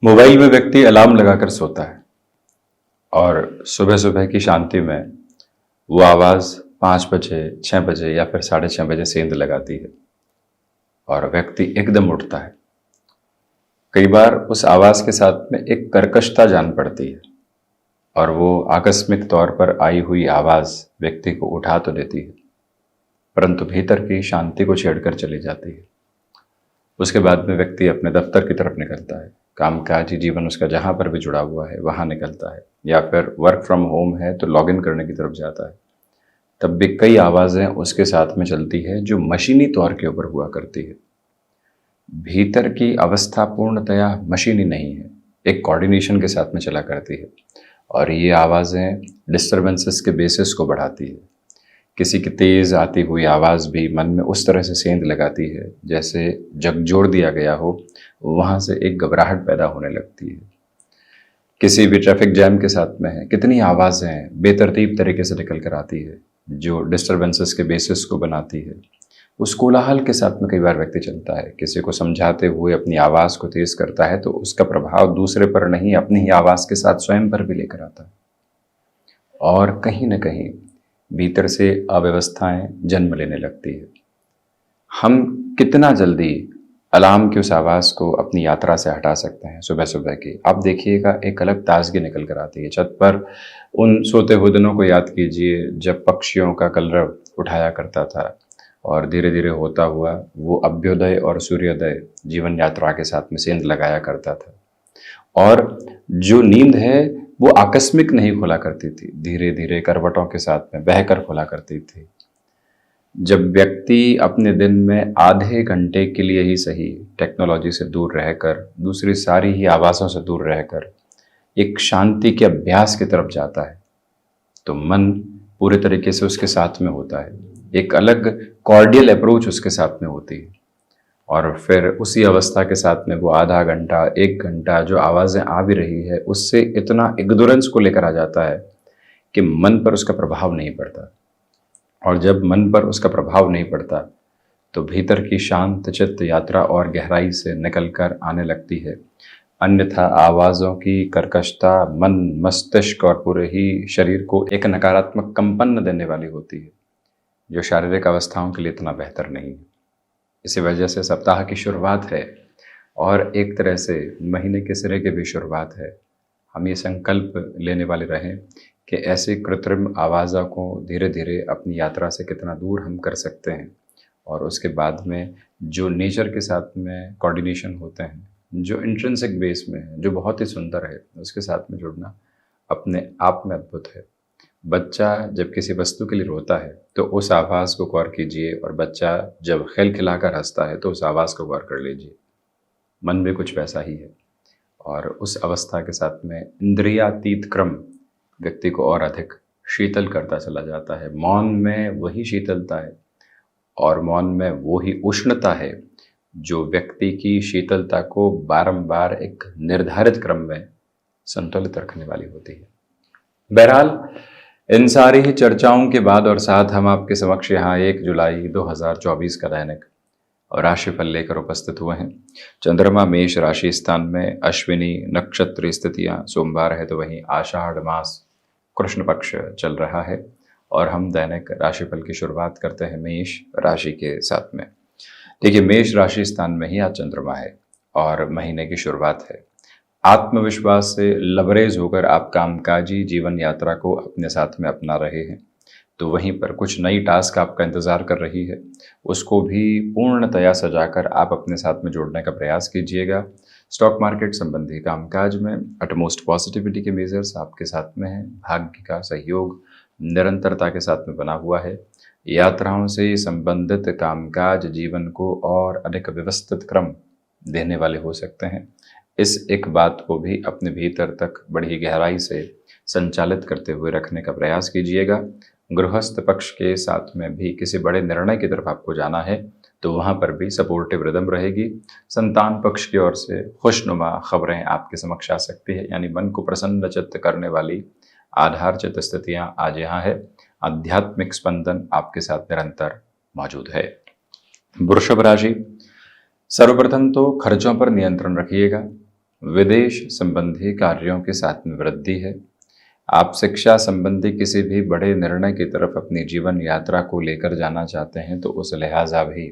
Mobile में व्यक्ति alarm लगाकर सोता है और सुबह सुबह की शांति में वो आवाज़ 5 बजे, 6 बजे या फिर 6:30 बजे सेंध लगाती है और व्यक्ति एकदम उठता है। कई बार उस आवाज़ के साथ में एक कर्कशता जान पड़ती है और वो आकस्मिक तौर पर आई हुई आवाज़ व्यक्ति को उठा तो देती है, परंतु भीतर की शांति को छेड़कर चली जाती है। उसके बाद में व्यक्ति अपने दफ्तर की तरफ निकलता है, कामकाजी जीवन उसका जहाँ पर भी जुड़ा हुआ है वहाँ निकलता है, या फिर वर्क फ्रॉम होम है तो लॉगिन करने की तरफ जाता है। तब भी कई आवाज़ें उसके साथ में चलती है जो मशीनी तौर के ऊपर हुआ करती है। भीतर की अवस्था पूर्णतया मशीनी नहीं है, एक कोऑर्डिनेशन के साथ में चला करती है और ये आवाज़ें डिस्टर्बेंसेस के बेसिस को बढ़ाती है। किसी की तेज़ आती हुई आवाज़ भी मन में उस तरह से सेंध लगाती है जैसे झकझोर दिया गया हो, वहाँ से एक घबराहट पैदा होने लगती है। किसी भी ट्रैफिक जैम के साथ में है, कितनी आवाज़ें बेतरतीब तरीके से निकल कर आती है जो डिस्टर्बेंसेस के बेसिस को बनाती है। उस कोलाहल के साथ में कई बार व्यक्ति चलता है, किसी को समझाते हुए अपनी आवाज़ को तेज़ करता है तो उसका प्रभाव दूसरे पर नहीं, अपनी ही आवाज़ के साथ स्वयं पर भी लेकर आता है और कहीं न कहीं भीतर से अव्यवस्थाएं जन्म लेने लगती है। हम कितना जल्दी अलार्म की उस आवाज़ को अपनी यात्रा से हटा सकते हैं सुबह सुबह की। आप देखिएगा एक अलग ताजगी निकल कर आती है। छत पर उन सोते हुए दिनों को याद कीजिए जब पक्षियों का कलरव उठाया करता था और धीरे धीरे होता हुआ वो अभ्युदय और सूर्योदय जीवन यात्रा के साथ में सेंध लगाया करता था। और जो नींद है वो आकस्मिक नहीं खुला करती थी, धीरे धीरे करवटों के साथ में बहकर खुला करती थी। जब व्यक्ति अपने दिन में आधे घंटे के लिए ही सही टेक्नोलॉजी से दूर रहकर, दूसरी सारी ही आवाज़ों से दूर रहकर एक शांति के अभ्यास की तरफ जाता है तो मन पूरे तरीके से उसके साथ में होता है, एक अलग कॉर्डियल अप्रोच उसके साथ में होती है और फिर उसी अवस्था के साथ में वो आधा घंटा, 1 घंटा जो आवाज़ें आ भी रही है उससे इतना इग्नोरेंस को लेकर आ जाता है कि मन पर उसका प्रभाव नहीं पड़ता। और जब मन पर उसका प्रभाव नहीं पड़ता तो भीतर की शांत चित्त यात्रा और गहराई से निकल कर आने लगती है। अन्यथा आवाज़ों की कर्कशता मन, मस्तिष्क और पूरे ही शरीर को एक नकारात्मक कंपन देने वाली होती है जो शारीरिक अवस्थाओं के लिए इतना बेहतर नहीं है। इसी वजह से सप्ताह की शुरुआत है और एक तरह से महीने के सिरे की भी शुरुआत है। हम ये संकल्प लेने वाले रहें कि ऐसी कृत्रिम आवाज़ों को धीरे धीरे अपनी यात्रा से कितना दूर हम कर सकते हैं और उसके बाद में जो नेचर के साथ में कोऑर्डिनेशन होते हैं, जो इंट्रिंसिक बेस में है, जो बहुत ही सुंदर है, उसके साथ में जुड़ना अपने आप में अद्भुत है। बच्चा जब किसी वस्तु के लिए रोता है तो उस आवाज़ को गौर कीजिए और बच्चा जब खिलखिलाकर हंसता है तो उस आवाज़ को गौर कर लीजिए। मन भी कुछ वैसा ही है और उस अवस्था के साथ में इंद्रियातीत क्रम व्यक्ति को और अधिक शीतल करता चला जाता है। मौन में वही शीतलता है और मौन में वो ही उष्णता है जो व्यक्ति की शीतलता को बारंबार एक निर्धारित क्रम में संतुलित रखने वाली होती है। बहरहाल इन सारी ही चर्चाओं के बाद और साथ हम आपके समक्ष यहाँ 1 जुलाई 2024 का दैनिक और राशिफल लेकर उपस्थित हुए हैं। चंद्रमा मेष राशि स्थान में, अश्विनी नक्षत्र स्थितियाँ, सोमवार है तो वहीं आषाढ़ मास कृष्ण पक्ष चल रहा है और हम दैनिक राशिफल की शुरुआत करते हैं मेष राशि के साथ में। देखिए, मेष राशि स्थान में ही आज चंद्रमा है और महीने की शुरुआत है। आत्मविश्वास से लबरेज होकर आप कामकाजी जीवन यात्रा को अपने साथ में अपना रहे हैं तो वहीं पर कुछ नई टास्क आपका इंतज़ार कर रही है, उसको भी पूर्णतया सजाकर आप अपने साथ में जोड़ने का प्रयास कीजिएगा। स्टॉक मार्केट संबंधी कामकाज में अटमोस्ट पॉजिटिविटी के मेजर्स आपके साथ में हैं। भाग्य का सहयोग निरंतरता के साथ में बना हुआ है। यात्राओं से संबंधित कामकाज जीवन को और अधिक व्यवस्थित क्रम देने वाले हो सकते हैं। इस एक बात को भी अपने भीतर तक बड़ी गहराई से संचालित करते हुए रखने का प्रयास कीजिएगा। गृहस्थ पक्ष के साथ में भी किसी बड़े निर्णय की तरफ आपको जाना है तो वहाँ पर भी सपोर्टिव रिदम रहेगी। संतान पक्ष की ओर से खुशनुमा खबरें आपके समक्ष आ सकती है, यानी मन को प्रसन्नचित्त करने वाली आधारचित स्थितियाँ आज यहाँ है। आध्यात्मिक स्पंदन आपके साथ निरंतर मौजूद है। वृषभ राशि, सर्वप्रथम तो खर्चों पर नियंत्रण रखिएगा। विदेश संबंधी कार्यों के साथ में वृद्धि है। आप शिक्षा संबंधी किसी भी बड़े निर्णय की तरफ अपनी जीवन यात्रा को लेकर जाना चाहते हैं तो उस लिहाजा भी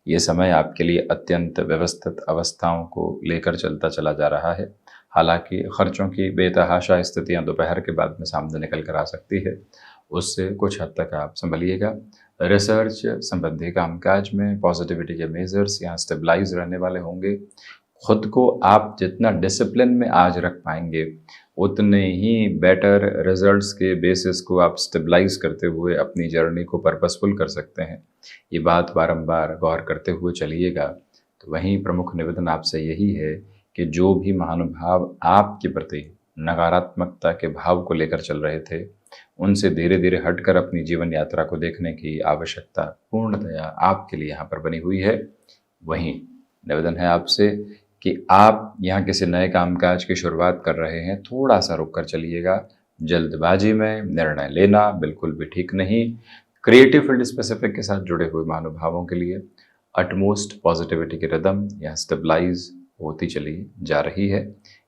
ये समय आपके लिए अत्यंत व्यवस्थित अवस्थाओं को लेकर चलता चला जा रहा है। हालांकि खर्चों की बेतहाशा स्थितियां दोपहर के बाद में सामने निकल कर आ सकती है, उससे कुछ हद तक आप संभलिएगा। रिसर्च संबंधी कामकाज में पॉजिटिविटी के मेजर्स यहाँ स्टेबलाइज रहने वाले होंगे। खुद को आप जितना डिसिप्लिन में आज रख पाएंगे उतने ही बेटर रिजल्ट्स के बेसिस को आप स्टेबलाइज करते हुए अपनी जर्नी को पर्पसफुल कर सकते हैं। ये बात बारंबार गौर करते हुए चलिएगा। तो वहीं प्रमुख निवेदन आपसे यही है कि जो भी महानुभाव आपके प्रति नकारात्मकता के भाव को लेकर चल रहे थे उनसे धीरे धीरे हटकर अपनी जीवन यात्रा को देखने की आवश्यकता पूर्णतया आपके लिए यहाँ पर बनी हुई है। वहीं निवेदन है आपसे कि आप यहाँ किसी नए कामकाज की शुरुआत कर रहे हैं, थोड़ा सा रुक कर चलिएगा। जल्दबाजी में निर्णय लेना बिल्कुल भी ठीक नहीं। क्रिएटिव फील्ड स्पेसिफिक के साथ जुड़े हुए महानुभावों के लिए अटमोस्ट पॉजिटिविटी की रिदम यहाँ स्टेबलाइज होती चली जा रही है।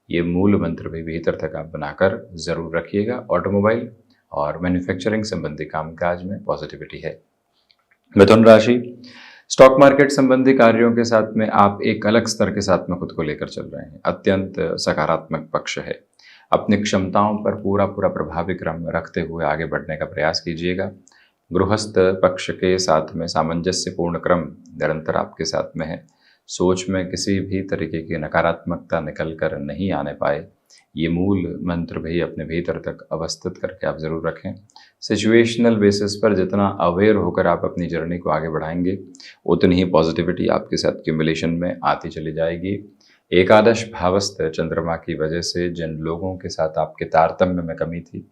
ये मूल मंत्र भी भीतर तक आप बनाकर ज़रूर रखिएगा। ऑटोमोबाइल और मैन्युफैक्चरिंग संबंधी कामकाज में पॉजिटिविटी है। मिथुन राशि, स्टॉक मार्केट संबंधी कार्यों के साथ में आप एक अलग स्तर के साथ में खुद को लेकर चल रहे हैं। अत्यंत सकारात्मक पक्ष है। अपनी क्षमताओं पर पूरा प्रभावी क्रम रखते हुए आगे बढ़ने का प्रयास कीजिएगा। गृहस्थ पक्ष के साथ में सामंजस्यपूर्ण क्रम निरंतर आपके साथ में है। सोच में किसी भी तरीके की नकारात्मकता निकल कर नहीं आने पाए, ये मूल मंत्र भी अपने भीतर तक अवस्थित करके आप ज़रूर रखें। सिचुएशनल बेसिस पर जितना अवेयर होकर आप अपनी जर्नी को आगे बढ़ाएंगे उतनी ही पॉजिटिविटी आपके साथ क्यूमुलेशन में आती चली जाएगी। एकादश भावस्थ चंद्रमा की वजह से जिन लोगों के साथ आपके तारतम्य में कमी थी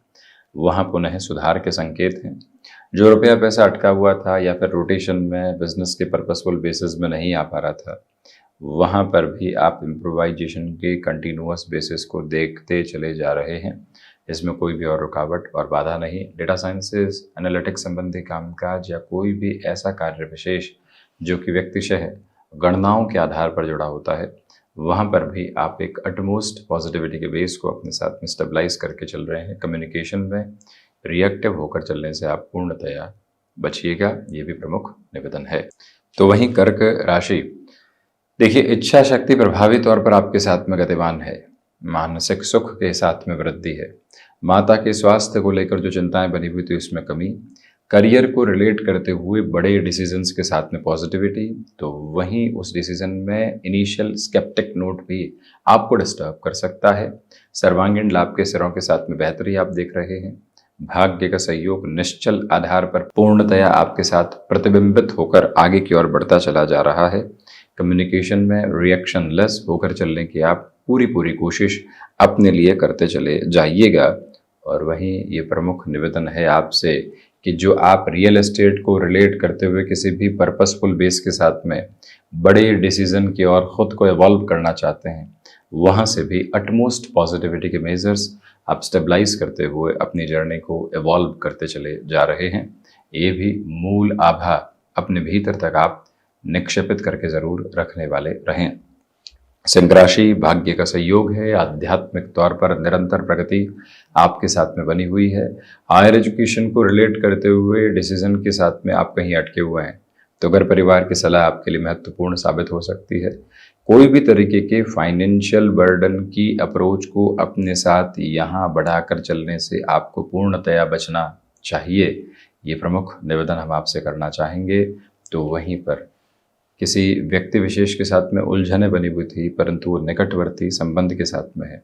वहाँ पुनः सुधार के संकेत हैं। जो रुपया पैसा अटका हुआ था या फिर रोटेशन में बिजनेस के पर्पसफुल बेसिस में नहीं आ पा रहा था, वहाँ पर भी आप इम्प्रोवाइजेशन के कंटिन्यूअस बेसिस को देखते चले जा रहे हैं। इसमें कोई भी और रुकावट और बाधा नहीं। डेटा साइंसेज, एनालिटिक्स संबंधी कामकाज या कोई भी ऐसा कार्य विशेष जो कि व्यक्तिशः गणनाओं के आधार पर जुड़ा होता है, वहाँ पर भी आप एक अटमोस्ट पॉजिटिविटी के बेस को अपने साथ में स्टेबलाइज करके चल रहे हैं। कम्युनिकेशन में रिएक्टिव होकर चलने से आप पूर्णतया बचिएगा, ये भी प्रमुख निवेदन है। तो वहीं कर्क राशि, देखिए इच्छा शक्ति प्रभावी तौर पर आपके साथ में गतिवान है। मानसिक सुख के साथ में वृद्धि है। माता के स्वास्थ्य को लेकर जो चिंताएं बनी हुई थी उसमें कमी। करियर को रिलेट करते हुए बड़े डिसीजंस के साथ में पॉजिटिविटी। तो वहीं उस डिसीजन में इनिशियल स्केप्टिक नोट भी आपको डिस्टर्ब कर सकता है। सर्वांगीण लाभ के सिरों के साथ में बेहतरी आप देख रहे हैं। भाग्य का सहयोग निश्चल आधार पर पूर्णतया आपके साथ प्रतिबिंबित होकर आगे की ओर बढ़ता चला जा रहा है। कम्युनिकेशन में रिएक्शन लेस होकर चलने की आप पूरी कोशिश अपने लिए करते चले जाइएगा। और वहीं ये प्रमुख निवेदन है आपसे कि जो आप रियल एस्टेट को रिलेट करते हुए किसी भी पर्पसफुल बेस के साथ में बड़े डिसीजन की ओर खुद को इवॉल्व करना चाहते हैं, वहाँ से भी अटमोस्ट पॉजिटिविटी के मेजर्स आप स्टेबलाइज करते हुए अपनी जर्नी को इवॉल्व करते चले जा रहे हैं। ये भी मूल आभा अपने भीतर तक आप निक्षेपित करके ज़रूर रखने वाले रहें। सिंह राशि, भाग्य का सहयोग है। आध्यात्मिक तौर पर निरंतर प्रगति आपके साथ में बनी हुई है। हायर एजुकेशन को रिलेट करते हुए डिसीजन के साथ में आप कहीं अटके हुए हैं तो घर परिवार की सलाह आपके लिए महत्वपूर्ण साबित हो सकती है। कोई भी तरीके के फाइनेंशियल बर्डन की अप्रोच को अपने साथ यहाँ बढ़ाकर चलने से आपको पूर्णतया बचना चाहिए, ये प्रमुख निवेदन हम आपसे करना चाहेंगे। तो वहीं पर किसी व्यक्ति विशेष के साथ में उलझने बनी हुई थी परंतु वो निकटवर्ती संबंध के साथ में है।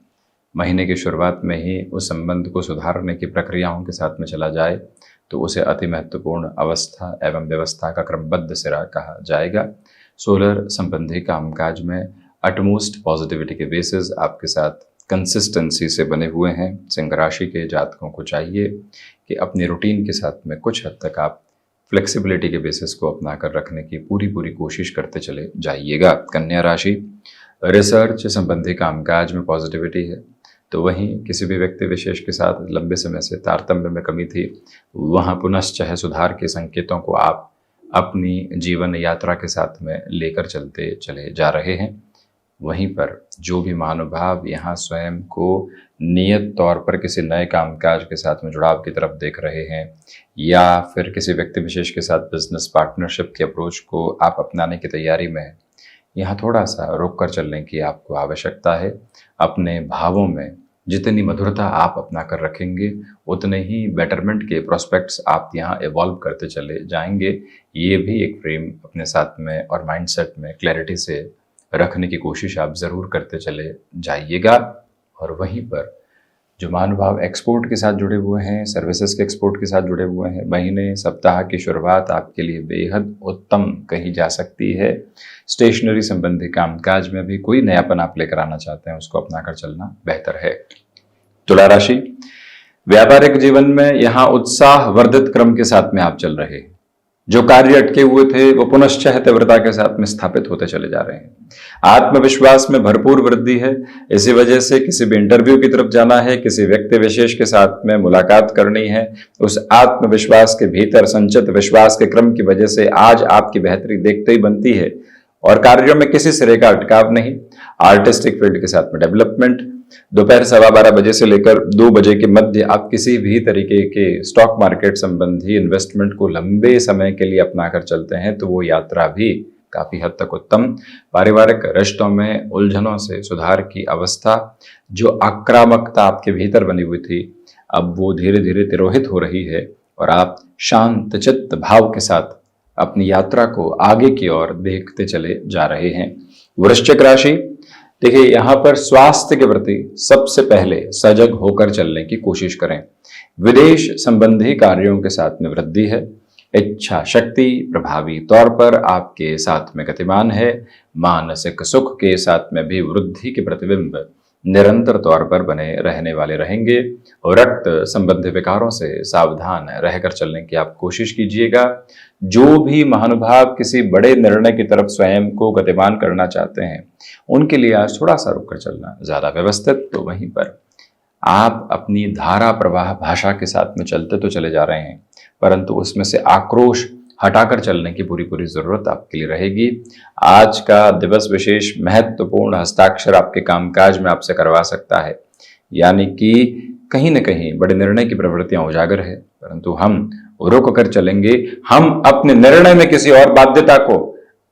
महीने की शुरुआत में ही उस संबंध को सुधारने की प्रक्रियाओं के साथ में चला जाए तो उसे अति महत्वपूर्ण अवस्था एवं व्यवस्था का क्रमबद्ध सिरा कहा जाएगा। सोलर संबंधी कामकाज में अटमोस्ट पॉजिटिविटी के बेसिस आपके साथ कंसिस्टेंसी से बने हुए हैं। सिंह राशि के जातकों को चाहिए कि अपनी रूटीन के साथ में कुछ हद तक आप फ्लेक्सिबिलिटी के बेसिस को अपना कर रखने की पूरी कोशिश करते चले जाइएगा। कन्या राशि, रिसर्च संबंधी कामकाज में पॉजिटिविटी है। तो वहीं किसी भी व्यक्ति विशेष के साथ लंबे समय से तारतम्य में कमी थी, वहाँ पुनश्च सुधार के संकेतों को आप अपनी जीवन यात्रा के साथ में लेकर चलते चले जा रहे हैं। वहीं पर जो भी महानुभाव यहाँ स्वयं को नियत तौर पर किसी नए कामकाज के साथ में जुड़ाव की तरफ देख रहे हैं, या फिर किसी व्यक्ति विशेष के साथ बिजनेस पार्टनरशिप की अप्रोच को आप अपनाने की तैयारी में हैं, यहाँ थोड़ा सा रुक कर चलने की आपको आवश्यकता है। अपने भावों में जितनी मधुरता आप अपना कर रखेंगे, उतने ही बेटरमेंट के प्रोस्पेक्ट्स आप यहाँ इवॉल्व करते चले जाएंगे। ये भी एक फ्रेम अपने साथ में और माइंडसेट में क्लैरिटी से रखने की कोशिश आप ज़रूर करते चले जाइएगा। और वहीं पर जो महानुभाव एक्सपोर्ट के साथ जुड़े हुए हैं, सर्विसेज के एक्सपोर्ट के साथ जुड़े हुए हैं, महीने सप्ताह की शुरुआत आपके लिए बेहद उत्तम कही जा सकती है। स्टेशनरी संबंधी कामकाज में भी कोई नयापन आप लेकर आना चाहते हैं, उसको अपनाकर चलना बेहतर है। तुला राशि, व्यापारिक जीवन में यहाँ उत्साह वर्धित क्रम के साथ में आप चल रहे हैं। जो कार्य अटके हुए थे वो पुनश्च तीव्रता के साथ में स्थापित होते चले जा रहे हैं। आत्मविश्वास में भरपूर वृद्धि है। इसी वजह से किसी भी इंटरव्यू की तरफ जाना है, किसी व्यक्ति विशेष के साथ में मुलाकात करनी है, उस आत्मविश्वास के भीतर संचित विश्वास के क्रम की वजह से आज आपकी बेहतरी देखते ही बनती है। और कार्यों में किसी सिरे का अटकाव नहीं। आर्टिस्टिक फील्ड के साथ में डेवलपमेंट। दोपहर 12:15 बजे से लेकर 2 बजे के मध्य आप किसी भी तरीके के स्टॉक मार्केट संबंधी इन्वेस्टमेंट को लंबे समय के लिए अपनाकर चलते हैं तो वो यात्रा भी काफी हद तक उत्तम। पारिवारिक रिश्तों में उलझनों से सुधार की अवस्था, जो आक्रामकता आपके भीतर बनी हुई थी, अब वो धीरे धीरे तिरोहित हो रही है और आप शांत चित्त भाव के साथ अपनी यात्रा को आगे की ओर देखते चले जा रहे हैं। वृश्चिक राशि, देखिए यहाँ पर स्वास्थ्य के प्रति सबसे पहले सजग होकर चलने की कोशिश करें। विदेश संबंधी कार्यों के साथ में वृद्धि है। इच्छा शक्ति प्रभावी तौर पर आपके साथ में गतिमान है। मानसिक सुख के साथ में भी वृद्धि के प्रतिबिंब निरंतर तौर पर बने रहने वाले रहेंगे। और रक्त संबंधी विकारों से सावधान रहकर चलने की आप कोशिश कीजिएगा। जो भी महानुभाव किसी बड़े निर्णय की तरफ स्वयं को गतिमान करना चाहते हैं, उनके लिए आज थोड़ा सा रुक कर चलना ज्यादा व्यवस्थित। तो वहीं पर आप अपनी धारा प्रवाह भाषा के साथ में चलते तो चले जा रहे हैं, परंतु उसमें से आक्रोश हटाकर चलने की पूरी पूरी जरूरत आपके लिए रहेगी। आज का दिवस विशेष महत्वपूर्ण हस्ताक्षर आपके कामकाज में आपसे करवा सकता है, यानी कि कहीं न कहीं बड़े निर्णय की प्रवृत्तियां उजागर है, परंतु हम रुक कर चलेंगे। हम अपने निर्णय में किसी और बाध्यता को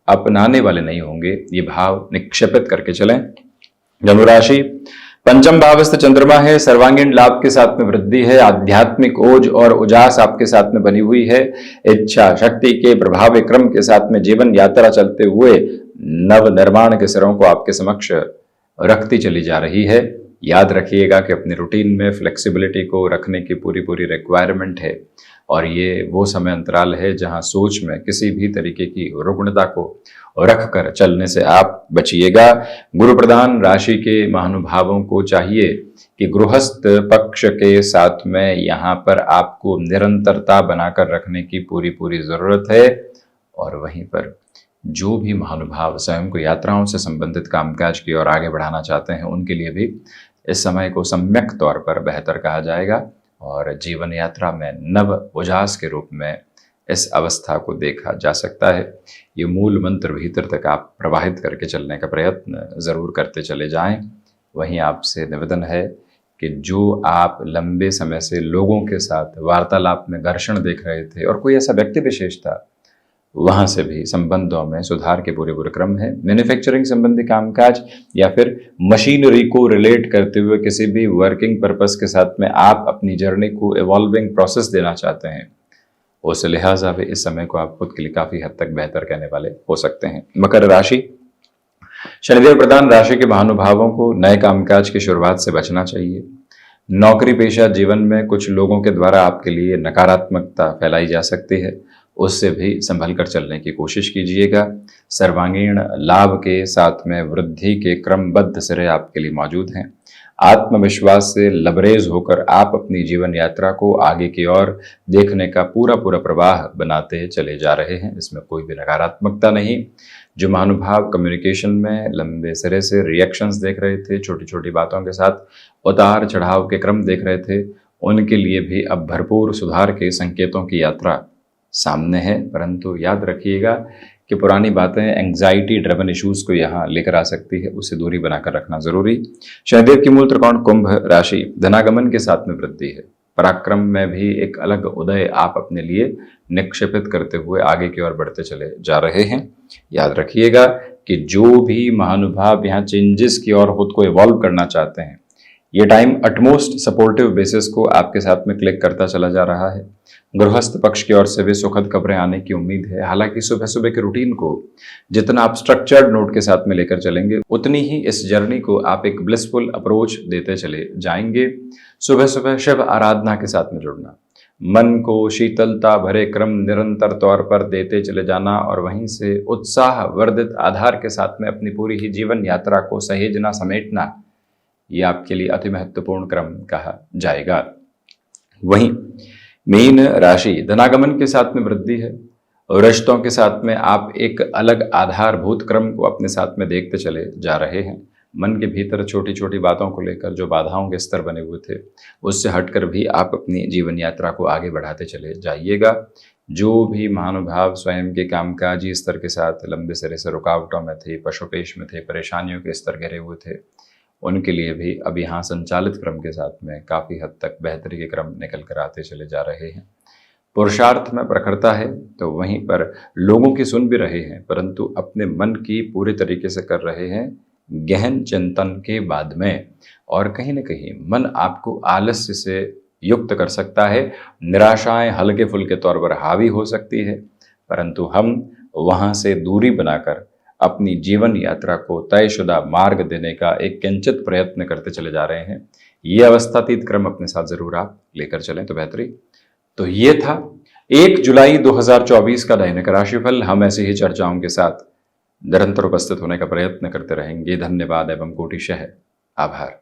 अपनाने वाले नहीं होंगे, ये भाव निक्षेपित करके चलें। धनुराशि, पंचम भावस्थ चंद्रमा है। सर्वांगीण लाभ के साथ में वृद्धि है। आध्यात्मिक ओज और उजास आपके साथ में बनी हुई है। इच्छा शक्ति के प्रभावी क्रम के साथ में जीवन यात्रा चलते हुए नव निर्माण के सिरों को आपके समक्ष रखती चली जा रही है। याद रखिएगा कि अपनी रूटीन में फ्लेक्सिबिलिटी को रखने की पूरी पूरी रिक्वायरमेंट है, और ये वो समय अंतराल है जहां सोच में किसी भी तरीके की रुग्णता को रख कर चलने से आप बचिएगा। गुरु प्रधान राशि के महानुभावों को चाहिए कि गृहस्थ पक्ष के साथ में यहाँ पर आपको निरंतरता बनाकर रखने की पूरी पूरी जरूरत है। और वहीं पर जो भी महानुभाव स्वयं को यात्राओं से संबंधित कामकाज की ओर आगे बढ़ाना चाहते हैं, उनके लिए भी इस समय को सम्यक तौर पर बेहतर कहा जाएगा और जीवन यात्रा में नव उजास के रूप में इस अवस्था को देखा जा सकता है। ये मूल मंत्र भीतर तक आप प्रवाहित करके चलने का प्रयत्न जरूर करते चले जाएं। वहीं आपसे निवेदन है कि जो आप लंबे समय से लोगों के साथ वार्तालाप में घर्षण देख रहे थे और कोई ऐसा व्यक्ति विशेष था, वहां से भी संबंधों में सुधार के पूरे पूरे क्रम है। मैन्युफैक्चरिंग संबंधी कामकाज या फिर मशीनरी को रिलेट करते हुए किसी भी वर्किंग पर्पस के साथ में आप अपनी जर्नी को इवॉल्विंग प्रोसेस देना चाहते हैं, उस लिहाजा भी इस समय को आप खुद के लिए काफी हद तक बेहतर कहने वाले हो सकते हैं। मकर राशि, शनिदेव प्रधान राशि के महानुभावों को नए कामकाज की शुरुआत से बचना चाहिए। नौकरी पेशा जीवन में कुछ लोगों के द्वारा आपके लिए नकारात्मकता फैलाई जा सकती है, उससे भी संभल कर चलने की कोशिश कीजिएगा। सर्वांगीण लाभ के साथ में वृद्धि के क्रमबद्ध सिरे आपके लिए मौजूद हैं। आत्मविश्वास से लबरेज होकर आप अपनी जीवन यात्रा को आगे की ओर देखने का पूरा पूरा प्रवाह बनाते चले जा रहे हैं, इसमें कोई भी नकारात्मकता नहीं। जो महानुभाव कम्युनिकेशन में लंबे सिरे से रिएक्शंस देख रहे थे, छोटी छोटी बातों के साथ उतार चढ़ाव के क्रम देख रहे थे, उनके लिए भी अब भरपूर सुधार के संकेतों की यात्रा सामने है। परंतु याद रखिएगा कि पुरानी बातें एंग्जाइटी ड्रिवन इश्यूज को यहाँ लेकर आ सकती है, उससे दूरी बनाकर रखना जरूरी। शनिदेव की मूल त्रिकोण कुंभ राशि, धनागमन के साथ में वृद्धि है। पराक्रम में भी एक अलग उदय आप अपने लिए निक्षेपित करते हुए आगे की ओर बढ़ते चले जा रहे हैं। याद रखिएगा कि जो भी महानुभाव यहाँ चेंजेस की ओर खुद को इवॉल्व करना चाहते हैं, ये टाइम अटमोस्ट सपोर्टिव बेसिस को आपके साथ में क्लिक करता चला जा रहा है। गृहस्थ पक्ष की ओर से भी सुखद खबरें आने की उम्मीद है। हालांकि सुबह सुबह के रूटीन को जितना आप स्ट्रक्चर्ड नोट के साथ में लेकर चलेंगे, उतनी ही इस जर्नी को आप एक ब्लिसफुल अप्रोच देते चले जाएंगे। सुबह सुबह शिव आराधना के साथ में जुड़ना, मन को शीतलता भरे क्रम निरंतर तौर पर देते चले जाना और वहीं से उत्साह वर्धित आधार के साथ में अपनी पूरी ही जीवन यात्रा को सहेजना समेटना, ये आपके लिए अति महत्वपूर्ण क्रम कहा जाएगा। वहीं मीन राशि, धनागमन के साथ में वृद्धि है और रिश्तों के साथ में आप एक अलग आधारभूत क्रम को अपने साथ में देखते चले जा रहे हैं। मन के भीतर छोटी छोटी बातों को लेकर जो बाधाओं के स्तर बने हुए थे, उससे हटकर भी आप अपनी जीवन यात्रा को आगे बढ़ाते चले जाइएगा। जो भी महानुभाव स्वयं के कामकाजी स्तर के साथ लंबे सिरे से रुकावटों में थे, पशुपेश में थे, परेशानियों के स्तर घिरे हुए थे, उनके लिए भी अब यहाँ संचालित क्रम के साथ में काफ़ी हद तक बेहतरी के क्रम निकल कर आते चले जा रहे हैं। पुरुषार्थ में प्रखरता है तो वहीं पर लोगों की सुन भी रहे हैं, परंतु अपने मन की पूरे तरीके से कर रहे हैं गहन चिंतन के बाद में। और कहीं न कहीं मन आपको आलस्य से युक्त कर सकता है, निराशाएं हल्के फुल्के तौर पर हावी हो सकती है, परंतु हम वहाँ से दूरी बनाकर अपनी जीवन यात्रा को तयशुदा मार्ग देने का एक किंचित प्रयत्न करते चले जा रहे हैं। ये अवस्थातीत क्रम अपने साथ जरूर आप लेकर चलें तो बेहतरी। तो ये था 1 जुलाई 2024 का दैनिक राशिफल। हम ऐसी ही चर्चाओं के साथ निरंतर उपस्थित होने का प्रयत्न करते रहेंगे। धन्यवाद एवं कोटिशः आभार।